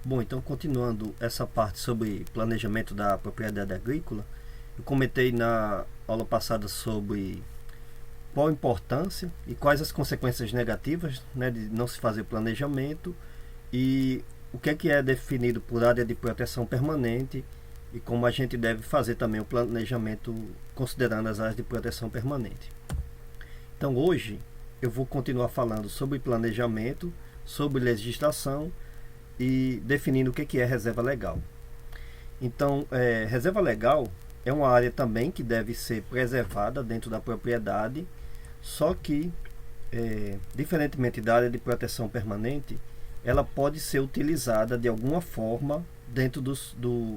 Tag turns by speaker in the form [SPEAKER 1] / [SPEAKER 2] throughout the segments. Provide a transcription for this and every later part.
[SPEAKER 1] Bom, então continuando essa parte sobre planejamento da propriedade agrícola, eu comentei na aula passada sobre qual a importância e quais as consequências negativas, né, de não se fazer planejamento e o que é definido por área de proteção permanente e como a gente deve fazer também o planejamento considerando as áreas de proteção permanente. Então hoje eu vou continuar falando sobre planejamento, sobre legislação e definindo o que é reserva legal. Então, reserva legal é uma área também que deve ser preservada dentro da propriedade, só que, diferentemente da área de proteção permanente, ela pode ser utilizada de alguma forma dentro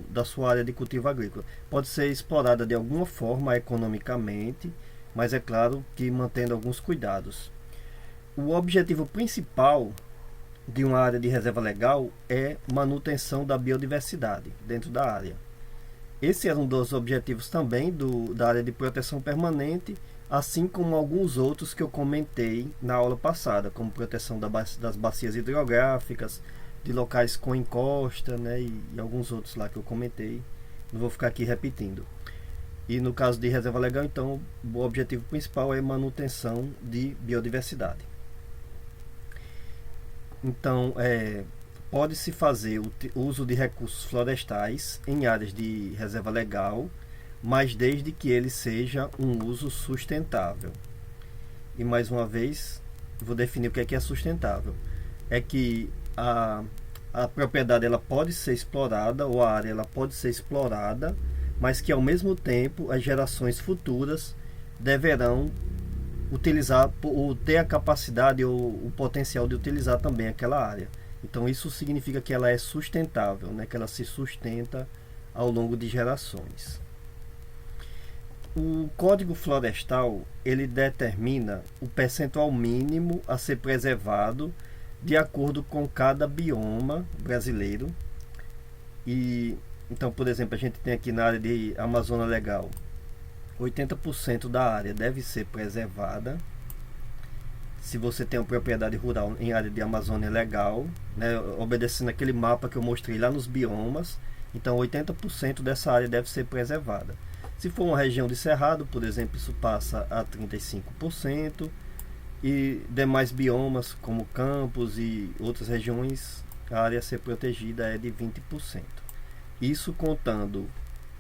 [SPEAKER 1] da sua área de cultivo agrícola. Pode ser explorada de alguma forma economicamente, mas é claro que mantendo alguns cuidados. O objetivo principal de uma área de reserva legal é manutenção da biodiversidade dentro da área. Esse era um dos objetivos também da área de proteção permanente, assim como alguns outros que eu comentei na aula passada, como proteção das bacias hidrográficas, de locais com encosta, né, e alguns outros lá que eu comentei. Não vou ficar aqui repetindo. E no caso de reserva legal, então, o objetivo principal é manutenção de biodiversidade. Então, pode-se fazer o uso de recursos florestais em áreas de reserva legal, mas desde que ele seja um uso sustentável. E mais uma vez, vou definir o que é sustentável. É que a propriedade ela pode ser explorada, ou a área ela pode ser explorada, mas que ao mesmo tempo as gerações futuras deverão utilizar, ou ter a capacidade ou o potencial de utilizar também aquela área. Então isso significa que ela é sustentável, né? Que ela se sustenta ao longo de gerações. O Código Florestal ele determina o percentual mínimo a ser preservado de acordo com cada bioma brasileiro. E então, por exemplo, a gente tem aqui na área de Amazônia Legal 80% da área deve ser preservada. Se você tem uma propriedade rural em área de Amazônia Legal, né, obedecendo aquele mapa que eu mostrei lá nos biomas, então 80% dessa área deve ser preservada. Se for uma região de cerrado, por exemplo, isso passa a 35%, e demais biomas como campos e outras regiões, a área a ser protegida é de 20%. Isso contando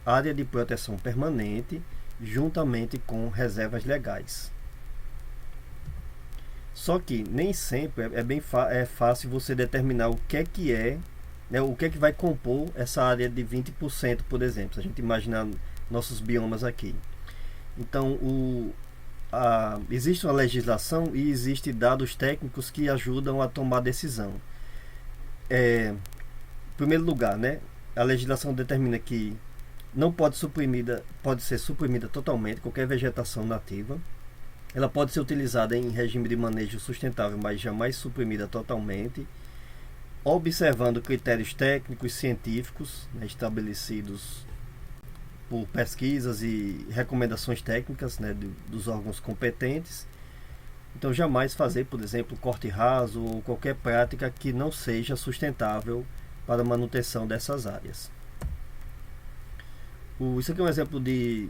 [SPEAKER 1] área de proteção permanente, juntamente com reservas legais. Só que nem sempre é fácil você determinar o que é, né, o que vai compor essa área de 20%, por exemplo, se a gente imaginar nossos biomas aqui. Então, existe uma legislação e existem dados técnicos que ajudam a tomar decisão. Em primeiro lugar, né, a legislação determina que não pode ser suprimida totalmente qualquer vegetação nativa. Ela pode ser utilizada em regime de manejo sustentável, mas jamais suprimida totalmente, observando critérios técnicos científicos, né, estabelecidos por pesquisas e recomendações técnicas, né, dos órgãos competentes. Então, jamais fazer, por exemplo, corte raso ou qualquer prática que não seja sustentável para a manutenção dessas áreas. Isso aqui é um exemplo de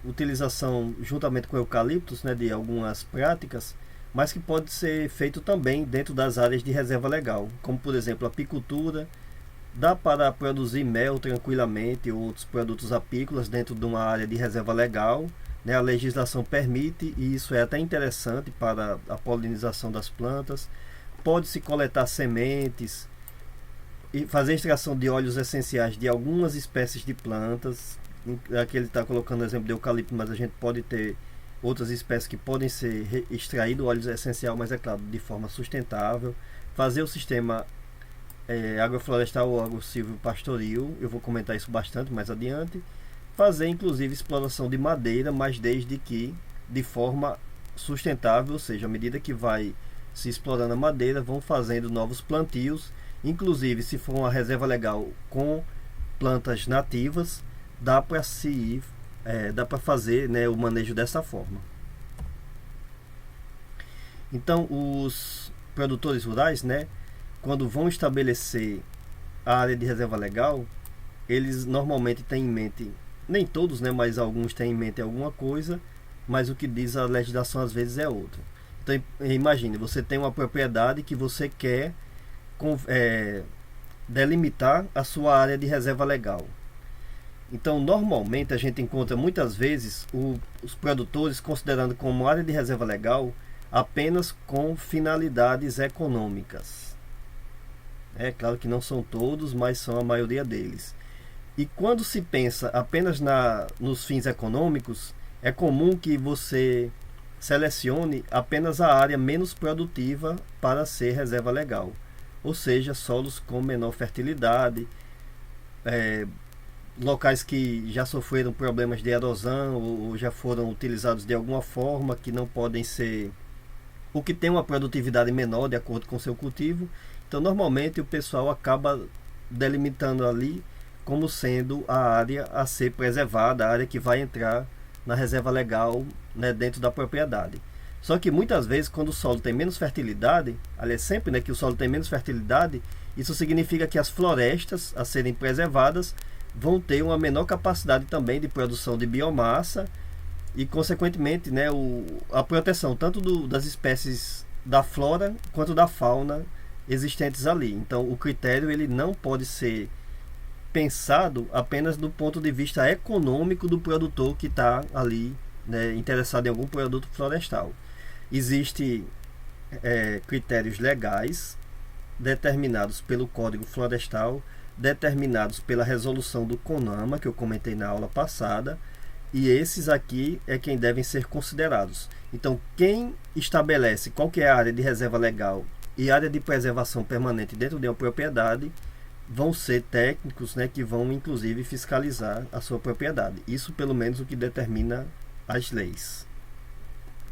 [SPEAKER 1] utilização juntamente com eucaliptos, né, de algumas práticas, mas que pode ser feito também dentro das áreas de reserva legal, como por exemplo a apicultura. Dá para produzir mel tranquilamente ou outros produtos apícolas dentro de uma área de reserva legal, né? A legislação permite e isso é até interessante para a polinização das plantas. Pode-se coletar sementes e fazer extração de óleos essenciais de algumas espécies de plantas. Aqui ele está colocando o exemplo de eucalipto, mas a gente pode ter outras espécies que podem ser extraído óleo essencial, mas é claro, de forma sustentável. Fazer o sistema agroflorestal ou agro-silvio-pastoril, eu vou comentar isso bastante mais adiante. Fazer inclusive exploração de madeira, mas desde que de forma sustentável, ou seja, à medida que vai se explorando a madeira, vão fazendo novos plantios. Inclusive, se for uma reserva legal com plantas nativas, dá para fazer, né, o manejo dessa forma. Então, os produtores rurais, né, quando vão estabelecer a área de reserva legal, eles normalmente têm em mente, nem todos, né, mas alguns têm em mente alguma coisa, mas o que diz a legislação às vezes é outra. Então imagine, você tem uma propriedade que você quer delimitar a sua área de reserva legal. Então normalmente a gente encontra muitas vezes os produtores considerando como área de reserva legal apenas com finalidades econômicas. É claro que não são todos, mas são a maioria deles. E quando se pensa apenas nos fins econômicos, é comum que você selecione apenas a área menos produtiva para ser reserva legal, ou seja, solos com menor fertilidade, locais que já sofreram problemas de erosão ou já foram utilizados de alguma forma que não podem ser, ou que tem uma produtividade menor de acordo com seu cultivo. Então normalmente o pessoal acaba delimitando ali como sendo a área a ser preservada, a área que vai entrar na reserva legal, né, dentro da propriedade. Só que muitas vezes quando o solo tem menos fertilidade, aliás sempre, né, que o solo tem menos fertilidade, isso significa que as florestas a serem preservadas vão ter uma menor capacidade também de produção de biomassa e consequentemente, né, a proteção tanto das espécies da flora quanto da fauna existentes ali. Então o critério ele não pode ser pensado apenas do ponto de vista econômico do produtor que está ali, né, interessado em algum produto florestal. Existem critérios legais determinados pelo Código Florestal, determinados pela resolução do CONAMA, que eu comentei na aula passada, e esses aqui é quem devem ser considerados. Então, quem estabelece qual que é a área de reserva legal e área de preservação permanente dentro de uma propriedade vão ser técnicos, né, que vão inclusive fiscalizar a sua propriedade. Isso pelo menos o que determina as leis.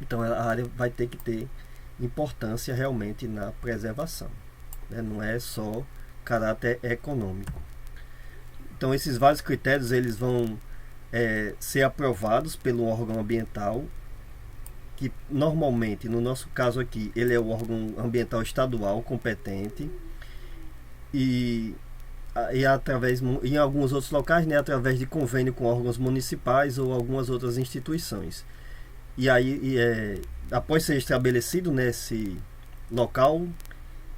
[SPEAKER 1] Então a área vai ter que ter importância realmente na preservação, né? Não é só caráter econômico. Então esses vários critérios eles vão ser aprovados pelo órgão ambiental, que normalmente, no nosso caso aqui, ele é o órgão ambiental estadual competente, e através, em alguns outros locais, né, através de convênio com órgãos municipais ou algumas outras instituições. E aí, após ser estabelecido nesse local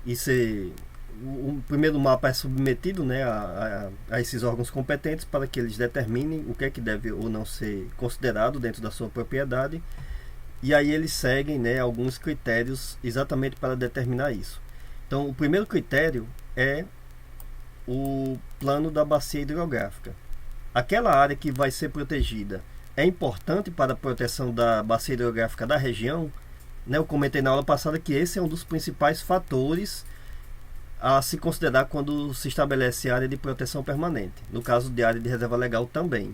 [SPEAKER 1] e ser o primeiro mapa é submetido, né, a esses órgãos competentes para que eles determinem o que é que deve ou não ser considerado dentro da sua propriedade. E aí eles seguem, né, alguns critérios exatamente para determinar isso. Então o primeiro critério é o plano da bacia hidrográfica. Aquela área que vai ser protegida é importante para a proteção da bacia hidrográfica da região, né? Eu comentei na aula passada que esse é um dos principais fatores a se considerar quando se estabelece área de proteção permanente. No caso de área de reserva legal também.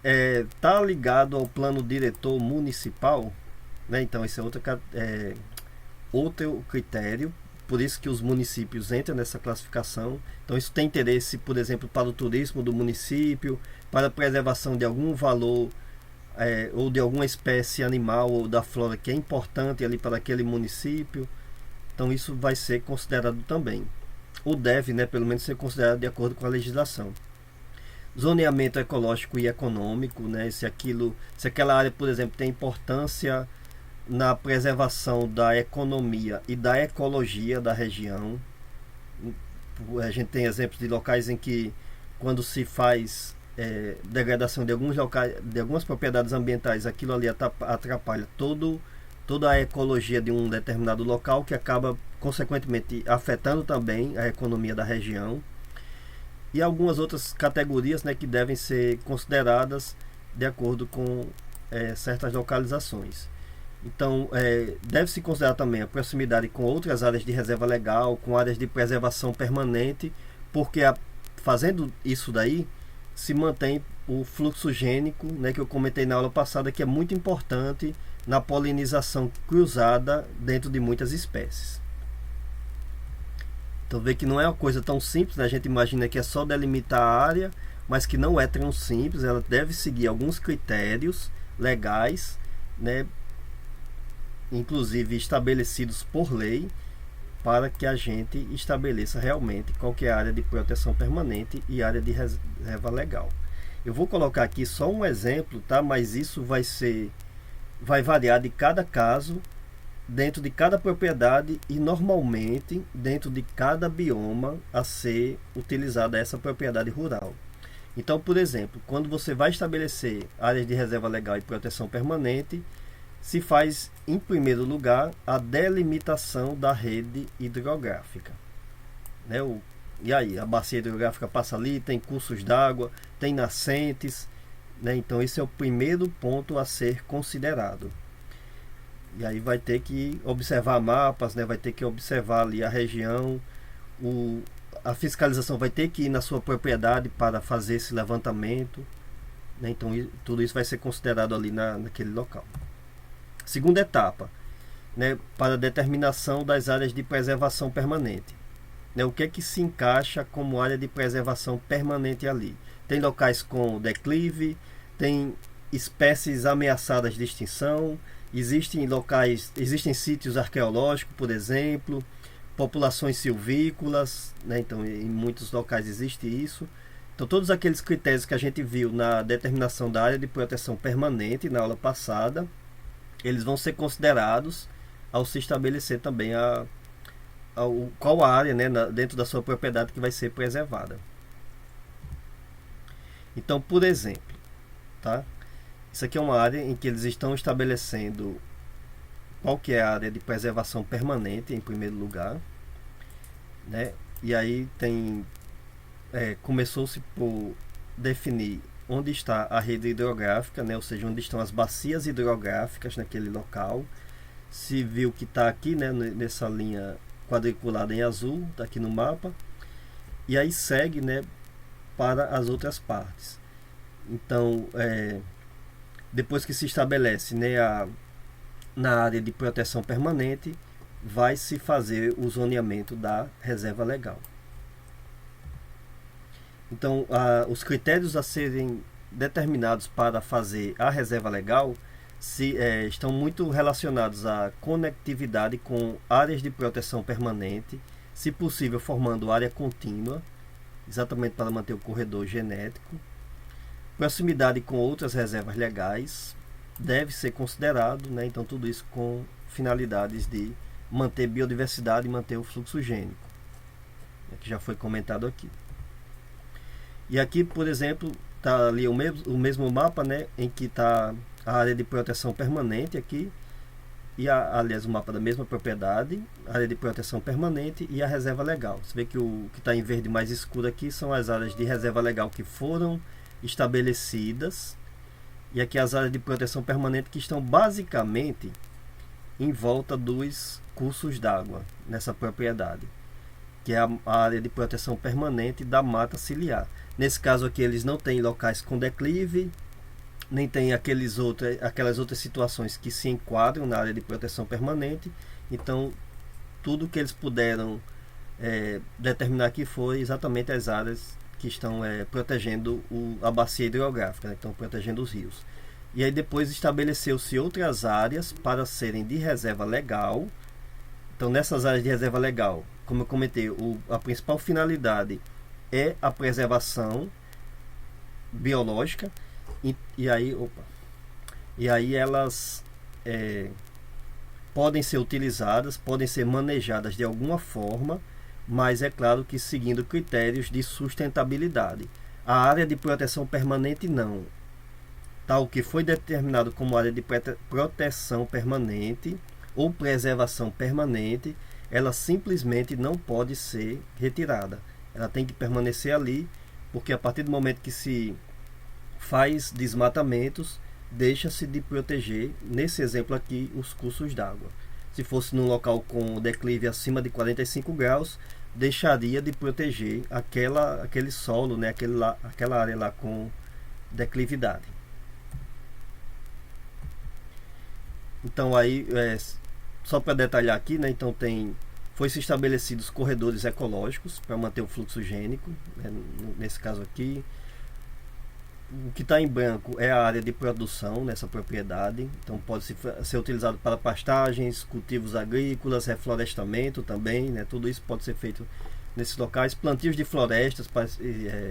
[SPEAKER 1] Está ligado ao plano diretor municipal, né? Então esse é outro critério. Por isso que os municípios entram nessa classificação. Então isso tem interesse, por exemplo, para o turismo do município, para a preservação de algum valor ou de alguma espécie animal ou da flora que é importante ali para aquele município. Então isso vai ser considerado também. Ou deve, né, pelo menos ser considerado de acordo com a legislação. Zoneamento ecológico e econômico, né, se aquela área, por exemplo, tem importância na preservação da economia e da ecologia da região. A gente tem exemplos de locais em que, quando se faz degradação de alguns locais, de algumas propriedades ambientais, aquilo ali atrapalha toda a ecologia de um determinado local, que acaba consequentemente afetando também a economia da região. E algumas outras categorias, né, que devem ser consideradas de acordo com certas localizações. Então, deve-se considerar também a proximidade com outras áreas de reserva legal, com áreas de preservação permanente, porque fazendo isso daí, se mantém o fluxo gênico, né, que eu comentei na aula passada, que é muito importante na polinização cruzada dentro de muitas espécies. Então, vê que não é uma coisa tão simples, né? A gente imagina que é só delimitar a área, mas que não é tão simples. Ela deve seguir alguns critérios legais, né, inclusive estabelecidos por lei, para que a gente estabeleça realmente qual que é a área de proteção permanente e área de reserva legal. Eu vou colocar aqui só um exemplo, tá? Mas isso vai variar de cada caso, dentro de cada propriedade e normalmente dentro de cada bioma a ser utilizada essa propriedade rural. Então, por exemplo, quando você vai estabelecer áreas de reserva legal e proteção permanente, se faz, em primeiro lugar, a delimitação da rede hidrográfica. Né? E aí, a bacia hidrográfica passa ali, tem cursos d'água, tem nascentes, né? Então, esse é o primeiro ponto a ser considerado. E aí vai ter que observar mapas, né? Vai ter que observar ali a região, a fiscalização vai ter que ir na sua propriedade para fazer esse levantamento, né? Então tudo isso vai ser considerado ali naquele local. Segunda etapa, né? Para a determinação das áreas de preservação permanente, né? O que é que se encaixa como área de preservação permanente ali? Tem locais com declive, tem espécies ameaçadas de extinção, existem sítios arqueológicos, por exemplo, populações silvícolas, né? Então em muitos locais existe isso. Então todos aqueles critérios que a gente viu na determinação da área de proteção permanente na aula passada, eles vão ser considerados ao se estabelecer também qual a área, né, dentro da sua propriedade que vai ser preservada. Então, por exemplo, tá? Isso aqui é uma área em que eles estão estabelecendo qual que é a área de preservação permanente, em primeiro lugar, né? E aí começou-se por definir onde está a rede hidrográfica, né? Ou seja, onde estão as bacias hidrográficas naquele local. Se viu que está aqui, né, nessa linha quadriculada em azul, está aqui no mapa, e aí segue, né, para as outras partes. Então, depois que se estabelece, né, na área de proteção permanente, vai se fazer o zoneamento da reserva legal. Então, os critérios a serem determinados para fazer a reserva legal estão muito relacionados à conectividade com áreas de proteção permanente, se possível formando área contínua, exatamente para manter o corredor genético. Proximidade com outras reservas legais deve ser considerado, né? Então tudo isso com finalidades de manter biodiversidade e manter o fluxo gênico, que já foi comentado aqui. E aqui, por exemplo, está ali o mesmo mapa, né, em que está a área de proteção permanente aqui, e aliás o mapa da mesma propriedade, a área de proteção permanente e a reserva legal. Você vê que o que está em verde mais escuro aqui são as áreas de reserva legal que foram estabelecidas, e aqui as áreas de proteção permanente que estão basicamente em volta dos cursos d'água nessa propriedade, que é a área de proteção permanente da mata ciliar. Nesse caso aqui eles não têm locais com declive, nem tem aquelas outras situações que se enquadram na área de proteção permanente. Então tudo que eles puderam determinar aqui foi exatamente as áreas que estão protegendo a bacia hidrográfica, né? Estão protegendo os rios. E aí depois estabeleceu-se outras áreas para serem de reserva legal. Então nessas áreas de reserva legal, como eu comentei, a principal finalidade é a preservação biológica, e aí elas podem ser utilizadas, podem ser manejadas de alguma forma, mas é claro que seguindo critérios de sustentabilidade. A área de proteção permanente não. Tal que foi determinado como área de proteção permanente ou preservação permanente, ela simplesmente não pode ser retirada. Ela tem que permanecer ali, porque a partir do momento que se faz desmatamentos, deixa-se de proteger, nesse exemplo aqui, os cursos d'água. Se fosse num local com declive acima de 45 graus, deixaria de proteger aquele solo, né, aquela área lá com declividade. Então aí, só para detalhar aqui, né, então foi-se estabelecidos corredores ecológicos para manter o fluxo gênico, né, nesse caso aqui. O que está em branco é a área de produção nessa propriedade, então pode ser utilizado para pastagens, cultivos agrícolas, reflorestamento também, né? Tudo isso pode ser feito nesses locais, plantios de florestas para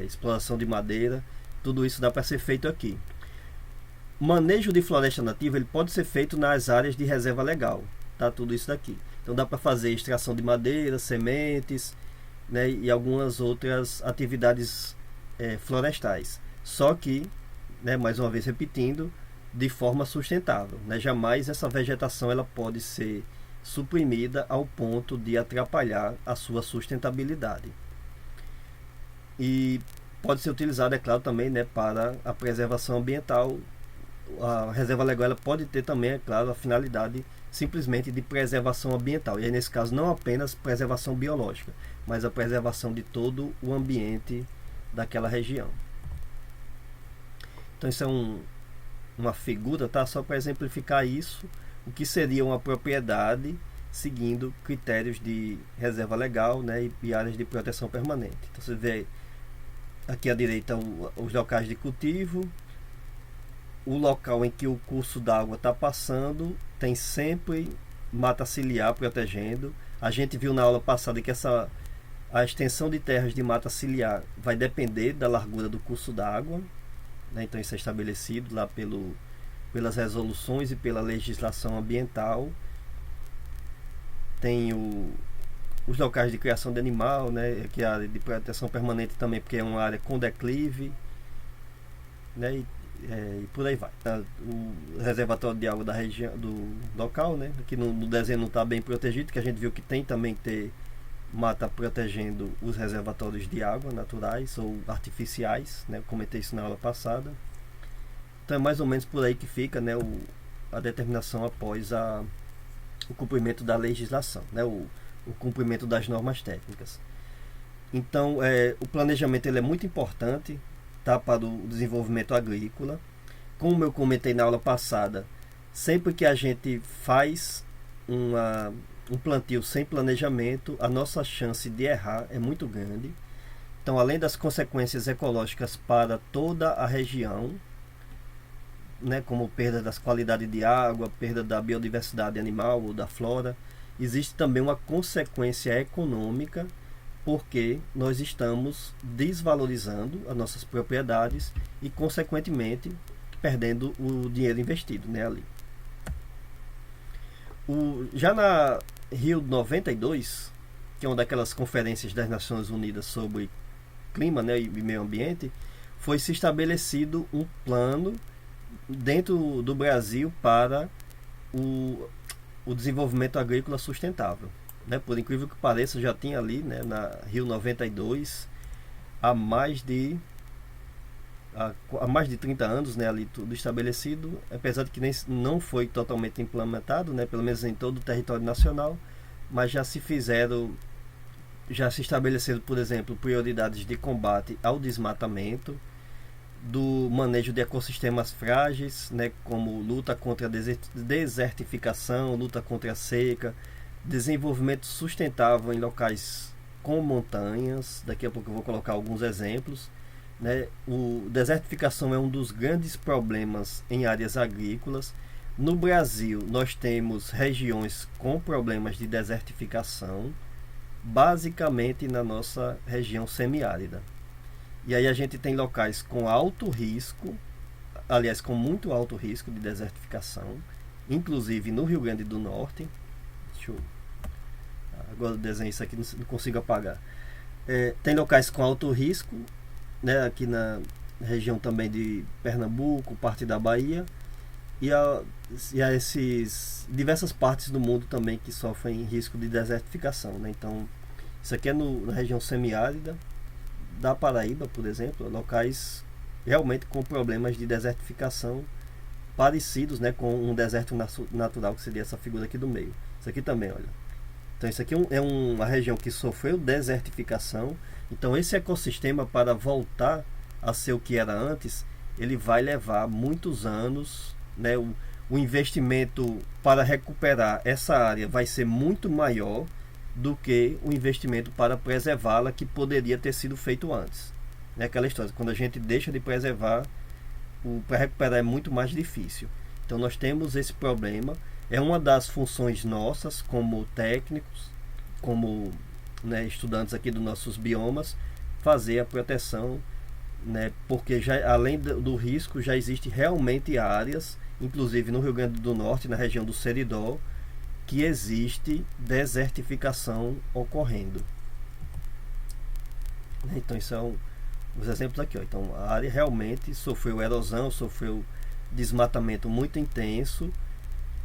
[SPEAKER 1] exploração de madeira, tudo isso dá para ser feito aqui. Manejo de floresta nativa ele pode ser feito nas áreas de reserva legal, tá? Tudo isso daqui. Então dá para fazer extração de madeira, sementes, né? E algumas outras atividades florestais. Só que, né, mais uma vez repetindo, de forma sustentável, né? Jamais essa vegetação ela pode ser suprimida ao ponto de atrapalhar a sua sustentabilidade. E pode ser utilizada, é claro, também, né, para a preservação ambiental. A reserva legal ela pode ter também, é claro, a finalidade simplesmente de preservação ambiental. E aí, nesse caso, não apenas preservação biológica, mas a preservação de todo o ambiente daquela região. Então isso é uma figura, tá? Só para exemplificar isso, o que seria uma propriedade seguindo critérios de reserva legal, né, e áreas de proteção permanente. Então você vê aqui à direita os locais de cultivo, o local em que o curso d'água está passando, tem sempre mata ciliar protegendo. A gente viu na aula passada que a extensão de terras de mata ciliar vai depender da largura do curso d'água, né? Então isso é estabelecido lá pelas resoluções e pela legislação ambiental. Tem os locais de criação de animal, né? Que é a área de proteção permanente também, porque é uma área com declive, né? E por aí vai. O reservatório de água da região, do local, né? Aqui no desenho não está bem protegido, que a gente viu que tem também que ter mata protegendo os reservatórios de água naturais ou artificiais, né? Eu comentei isso na aula passada. Então é mais ou menos por aí que fica, né, a determinação após o cumprimento da legislação, né, o cumprimento das normas técnicas. Então o planejamento ele é muito importante, tá, para o desenvolvimento agrícola. Como eu comentei na aula passada, sempre que a gente faz um plantio sem planejamento, a nossa chance de errar é muito grande. Então, além das consequências ecológicas para toda a região, né, como perda das qualidades de água, perda da biodiversidade animal ou da flora, existe também uma consequência econômica, porque nós estamos desvalorizando as nossas propriedades e, consequentemente, perdendo o dinheiro investido, né, ali. Já na Rio 92, que é uma daquelas conferências das Nações Unidas sobre clima, né, e meio ambiente, foi se estabelecido um plano dentro do Brasil para o desenvolvimento agrícola sustentável, né? Por incrível que pareça, já tinha ali, né, na Rio 92 há mais de 30 anos, né, ali tudo estabelecido, apesar de que não foi totalmente implementado, né, pelo menos em todo o território nacional, mas já se estabeleceram, por exemplo, prioridades de combate ao desmatamento, do manejo de ecossistemas frágeis, né, como luta contra a desertificação, luta contra a seca, desenvolvimento sustentável em locais com montanhas. Daqui a pouco eu vou colocar alguns exemplos, né? Desertificação é um dos grandes problemas em áreas agrícolas. No Brasil, nós temos regiões com problemas de desertificação, basicamente na nossa região semiárida. E aí a gente tem locais com alto risco, aliás, com muito alto risco de desertificação, inclusive no Rio Grande do Norte. Agora eu desenho isso aqui, não consigo apagar. Tem locais com alto risco, né, aqui na região também de Pernambuco, parte da Bahia, e há diversas partes do mundo também que sofrem risco de desertificação, né? Então, isso aqui é na região semiárida da Paraíba, por exemplo, locais realmente com problemas de desertificação parecidos, né, com um deserto natural, que seria essa figura aqui do meio. Isso aqui também, olha. Então isso aqui é uma região que sofreu desertificação. Então esse ecossistema, para voltar a ser o que era antes, ele vai levar muitos anos, né? O investimento para recuperar essa área vai ser muito maior do que o investimento para preservá-la, que poderia ter sido feito antes. É aquela história, quando a gente deixa de preservar, para recuperar é muito mais difícil. Então nós temos esse problema. É uma das funções nossas como técnicos, como, né, estudantes aqui dos nossos biomas, fazer a proteção, né, porque já, além do risco, já existe realmente áreas, inclusive no Rio Grande do Norte, na região do Seridó, que existe desertificação ocorrendo. Então isso são os exemplos aqui. Ó. Então a área realmente sofreu erosão, sofreu desmatamento muito intenso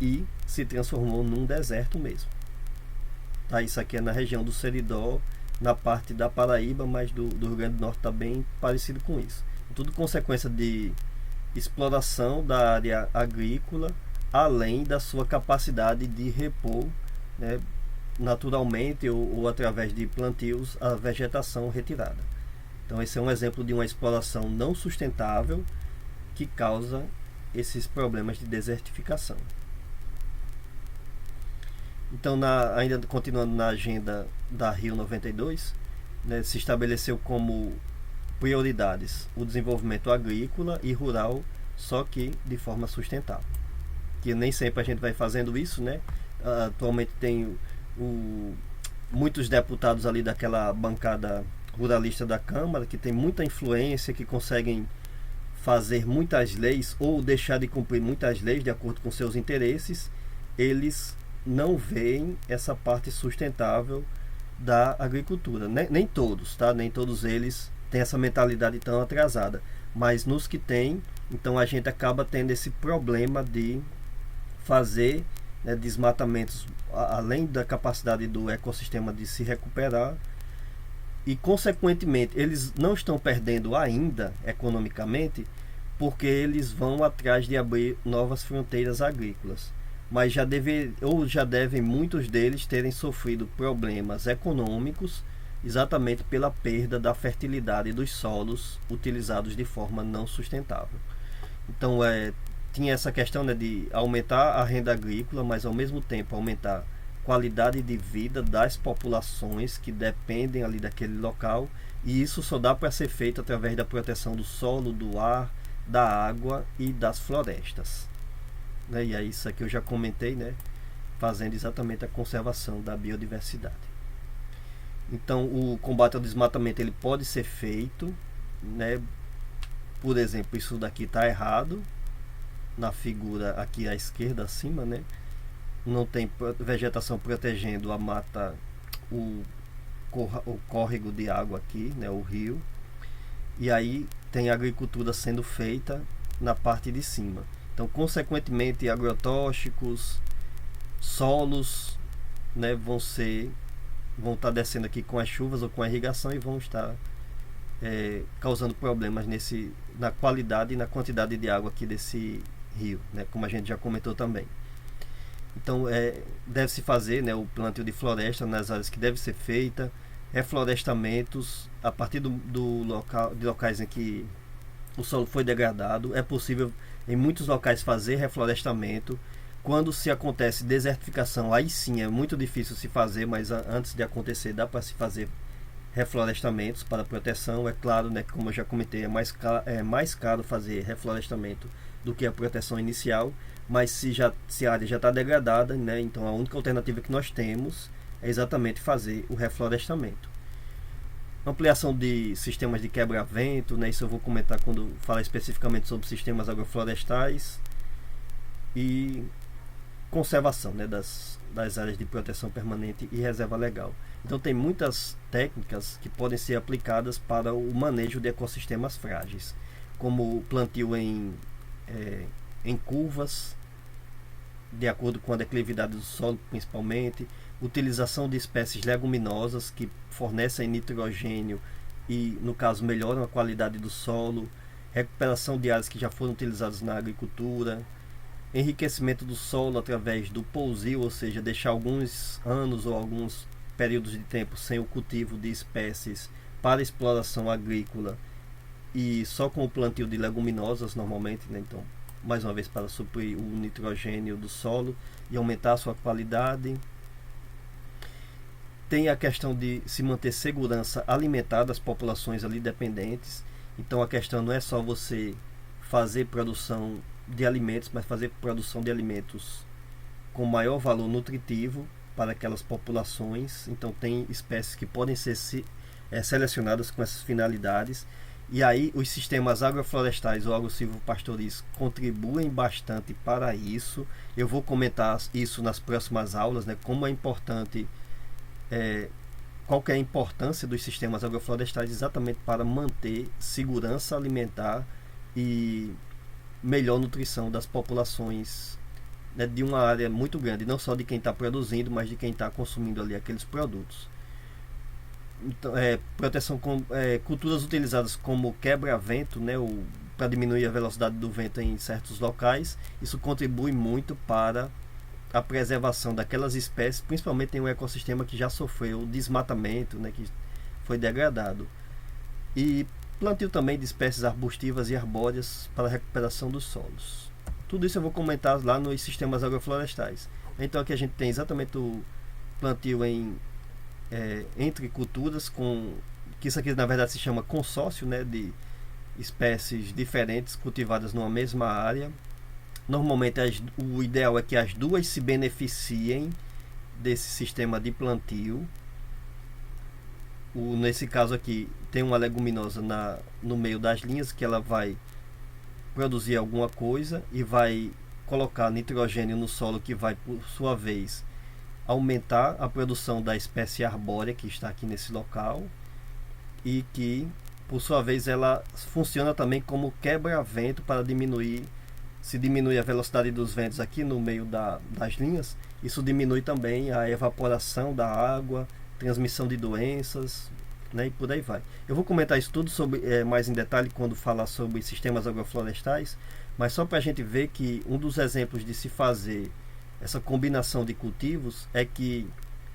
[SPEAKER 1] e se transformou num deserto mesmo. Tá, isso aqui é na região do Seridó, na parte da Paraíba, mas do Rio Grande do Norte está bem parecido com isso. Tudo consequência de exploração da área agrícola, além da sua capacidade de repor, né, naturalmente ou através de plantios a vegetação retirada. Então esse é um exemplo de uma exploração não sustentável que causa esses problemas de desertificação. Então, ainda continuando na agenda da Rio 92, né, se estabeleceu como prioridades o desenvolvimento agrícola e rural, só que de forma sustentável. Que nem sempre a gente vai fazendo isso, né? Atualmente tem muitos deputados ali daquela bancada ruralista da Câmara que tem muita influência, que conseguem fazer muitas leis ou deixar de cumprir muitas leis de acordo com seus interesses. Eles não veem essa parte sustentável da agricultura, nem todos, tá? Nem todos eles têm essa mentalidade tão atrasada, mas nos que tem, então a gente acaba tendo esse problema de fazer, né, desmatamentos além da capacidade do ecossistema de se recuperar, e consequentemente eles não estão perdendo ainda economicamente porque eles vão atrás de abrir novas fronteiras agrícolas, mas já devem muitos deles terem sofrido problemas econômicos exatamente pela perda da fertilidade dos solos utilizados de forma não sustentável. Então tinha essa questão, né, de aumentar a renda agrícola, mas ao mesmo tempo aumentar a qualidade de vida das populações que dependem ali daquele local, e isso só dá para ser feito através da proteção do solo, do ar, da água e das florestas. E aí isso aqui eu já comentei, né, fazendo exatamente a conservação da biodiversidade. Então o combate ao desmatamento ele pode ser feito, né, por exemplo, isso daqui está errado na figura aqui à esquerda acima, né, não tem vegetação protegendo a mata, o córrego de água aqui, né, o rio, e aí tem agricultura sendo feita na parte de cima. Então, consequentemente, agrotóxicos, solos, né, vão estar descendo aqui com as chuvas ou com a irrigação e vão estar causando problemas na qualidade e na quantidade de água aqui desse rio, né, como a gente já comentou também. Então, deve-se fazer, né, o plantio de floresta nas áreas que deve ser feita, reflorestamentos a partir de locais em que o solo foi degradado. É possível em muitos locais fazer reflorestamento. Quando se acontece desertificação, aí sim é muito difícil se fazer, mas antes de acontecer dá para se fazer reflorestamentos para proteção. É claro, né, como eu já comentei, é mais caro fazer reflorestamento do que a proteção inicial, mas se a área já está degradada, né, então a única alternativa que nós temos é exatamente fazer o reflorestamento. Ampliação de sistemas de quebra-vento, né, isso eu vou comentar quando falar especificamente sobre sistemas agroflorestais, e conservação, né, das áreas de proteção permanente e reserva legal. Então tem muitas técnicas que podem ser aplicadas para o manejo de ecossistemas frágeis, como o plantio em curvas, de acordo com a declividade do solo principalmente, utilização de espécies leguminosas que fornecem nitrogênio e, no caso, melhoram a qualidade do solo, recuperação de áreas que já foram utilizadas na agricultura, enriquecimento do solo através do pousio, ou seja, deixar alguns anos ou alguns períodos de tempo sem o cultivo de espécies para exploração agrícola e só com o plantio de leguminosas normalmente, né? Então, mais uma vez, para suprir o nitrogênio do solo e aumentar a sua qualidade. Tem a questão de se manter segurança alimentar das populações ali dependentes. Então a questão não é só você fazer produção de alimentos, mas fazer produção de alimentos com maior valor nutritivo para aquelas populações. Então tem espécies que podem ser selecionadas com essas finalidades. E aí os sistemas agroflorestais ou agro-silvopastoris contribuem bastante para isso. Eu vou comentar isso nas próximas aulas, né, como é importante, qual que é a importância dos sistemas agroflorestais exatamente para manter segurança alimentar e melhor nutrição das populações, né, de uma área muito grande, não só de quem está produzindo, mas de quem está consumindo ali aqueles produtos. Então, proteção com culturas utilizadas como quebra-vento, né, para diminuir a velocidade do vento em certos locais. Isso contribui muito para a preservação daquelas espécies, principalmente em um ecossistema que já sofreu desmatamento, né, que foi degradado. E plantio também de espécies arbustivas e arbóreas para a recuperação dos solos. Tudo isso eu vou comentar lá nos sistemas agroflorestais. Então aqui a gente tem exatamente o plantio entre culturas, que isso aqui na verdade se chama consórcio, né, de espécies diferentes cultivadas numa mesma área. Normalmente o ideal é que as duas se beneficiem desse sistema de plantio. Nesse caso aqui tem uma leguminosa no meio das linhas, que ela vai produzir alguma coisa e vai colocar nitrogênio no solo, que vai por sua vez aumentar a produção da espécie arbórea que está aqui nesse local, e que por sua vez ela funciona também como quebra-vento para diminuir. Se diminui a velocidade dos ventos aqui no meio das linhas, isso diminui também a evaporação da água, transmissão de doenças, né, e por aí vai. Eu vou comentar isso tudo mais em detalhe quando falar sobre sistemas agroflorestais, mas só para a gente ver que um dos exemplos de se fazer essa combinação de cultivos é que,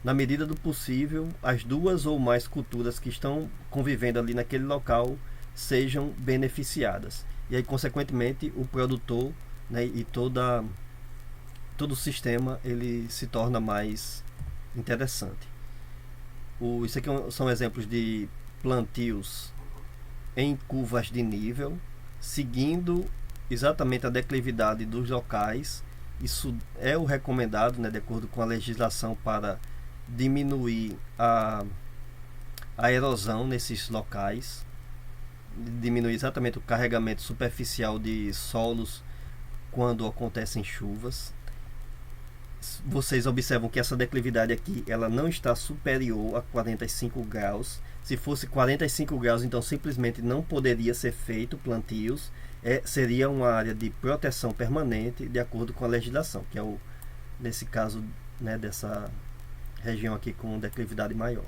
[SPEAKER 1] na medida do possível, as duas ou mais culturas que estão convivendo ali naquele local sejam beneficiadas. E aí, consequentemente, o produtor, né, e todo o sistema ele se torna mais interessante. Isso aqui são exemplos de plantios em curvas de nível, seguindo exatamente a declividade dos locais. Isso é o recomendado, né, de acordo com a legislação, para diminuir a erosão nesses locais, diminuir exatamente o carregamento superficial de solos quando acontecem chuvas. Vocês observam que essa declividade aqui ela não está superior a 45 graus. Se fosse 45 graus, então simplesmente não poderia ser feito plantios. Seria uma área de proteção permanente, de acordo com a legislação, que é nesse caso, né, dessa região aqui com declividade maior.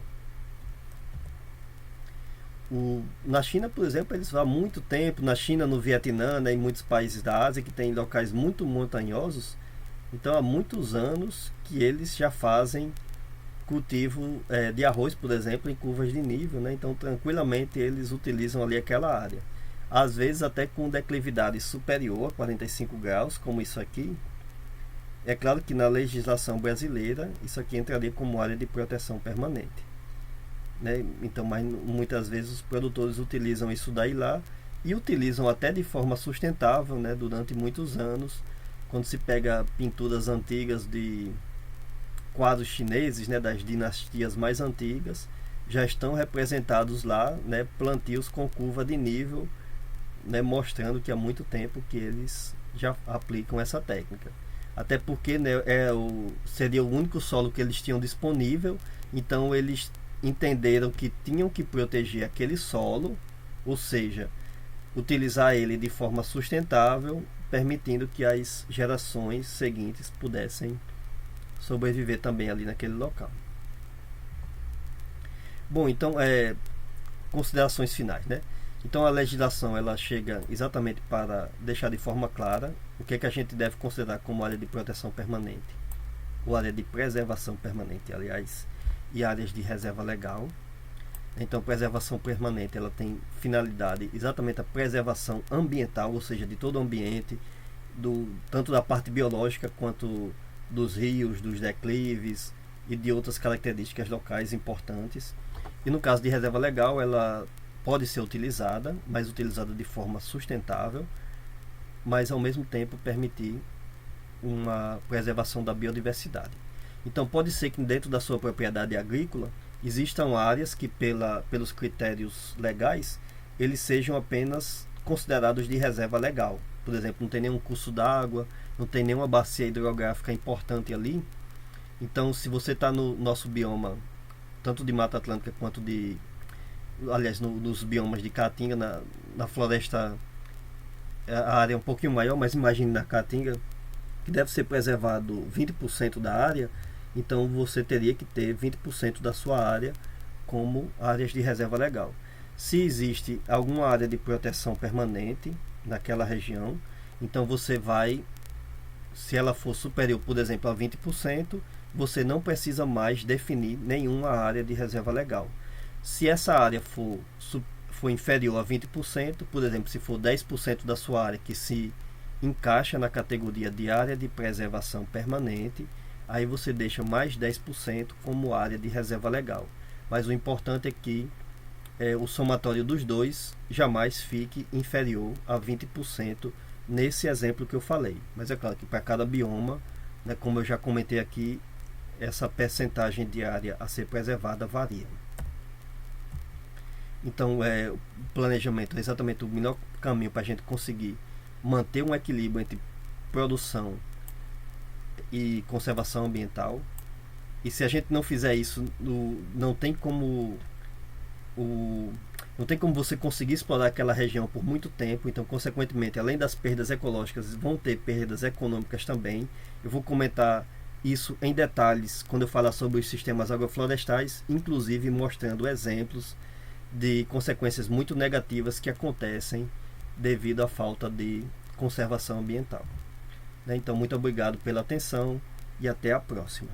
[SPEAKER 1] Na China, por exemplo, eles há muito tempo, na China, no Vietnã, né, em muitos países da Ásia que tem locais muito montanhosos, então há muitos anos que eles já fazem cultivo de arroz, por exemplo, em curvas de nível, né? Então tranquilamente eles utilizam ali aquela área, às vezes até com declividade superior a 45 graus, como isso aqui. É claro que na legislação brasileira isso aqui entraria como área de proteção permanente, né? Então, mas muitas vezes os produtores utilizam isso daí lá, e utilizam até de forma sustentável, né, durante muitos anos. Quando se pega pinturas antigas de quadros chineses, né, das dinastias mais antigas, já estão representados lá, né, plantios com curva de nível, né, mostrando que há muito tempo que eles já aplicam essa técnica. Até porque, né, seria o único solo que eles tinham disponível, então eles entenderam que tinham que proteger aquele solo, ou seja, utilizar ele de forma sustentável, permitindo que as gerações seguintes pudessem sobreviver também ali naquele local. Bom, então, considerações finais, né? Então a legislação ela chega exatamente para deixar de forma clara o que é que a gente deve considerar como área de proteção permanente, ou área de preservação permanente, aliás, e áreas de reserva legal. Então, preservação permanente ela tem finalidade exatamente a preservação ambiental, ou seja, de todo o ambiente, tanto da parte biológica quanto dos rios, dos declives e de outras características locais importantes. E no caso de reserva legal, ela pode ser utilizada, mas utilizada de forma sustentável, mas ao mesmo tempo permitir uma preservação da biodiversidade. Então pode ser que dentro da sua propriedade agrícola existam áreas que pelos critérios legais eles sejam apenas considerados de reserva legal. Por exemplo, não tem nenhum curso d'água, não tem nenhuma bacia hidrográfica importante ali. Então, se você está no nosso bioma, tanto de Mata Atlântica quanto aliás, nos biomas de Caatinga, na floresta, a área é um pouquinho maior, mas imagine na Caatinga, que deve ser preservado 20% da área, então você teria que ter 20% da sua área como áreas de reserva legal. Se existe alguma área de proteção permanente naquela região, então você vai, se ela for superior, por exemplo, a 20%, você não precisa mais definir nenhuma área de reserva legal. Se essa área for inferior a 20%, por exemplo, se for 10% da sua área que se encaixa na categoria de área de preservação permanente, aí você deixa mais 10% como área de reserva legal. Mas o importante é que o somatório dos dois jamais fique inferior a 20% nesse exemplo que eu falei. Mas é claro que para cada bioma, né, como eu já comentei aqui, essa percentagem de área a ser preservada varia. Então, o planejamento é exatamente o melhor caminho para a gente conseguir manter um equilíbrio entre produção e conservação ambiental. E se a gente não fizer isso, não tem como você conseguir explorar aquela região por muito tempo. Então, consequentemente, além das perdas ecológicas, vão ter perdas econômicas também. Eu vou comentar isso em detalhes quando eu falar sobre os sistemas agroflorestais, inclusive mostrando exemplos de consequências muito negativas que acontecem devido à falta de conservação ambiental. Então, muito obrigado pela atenção e até a próxima.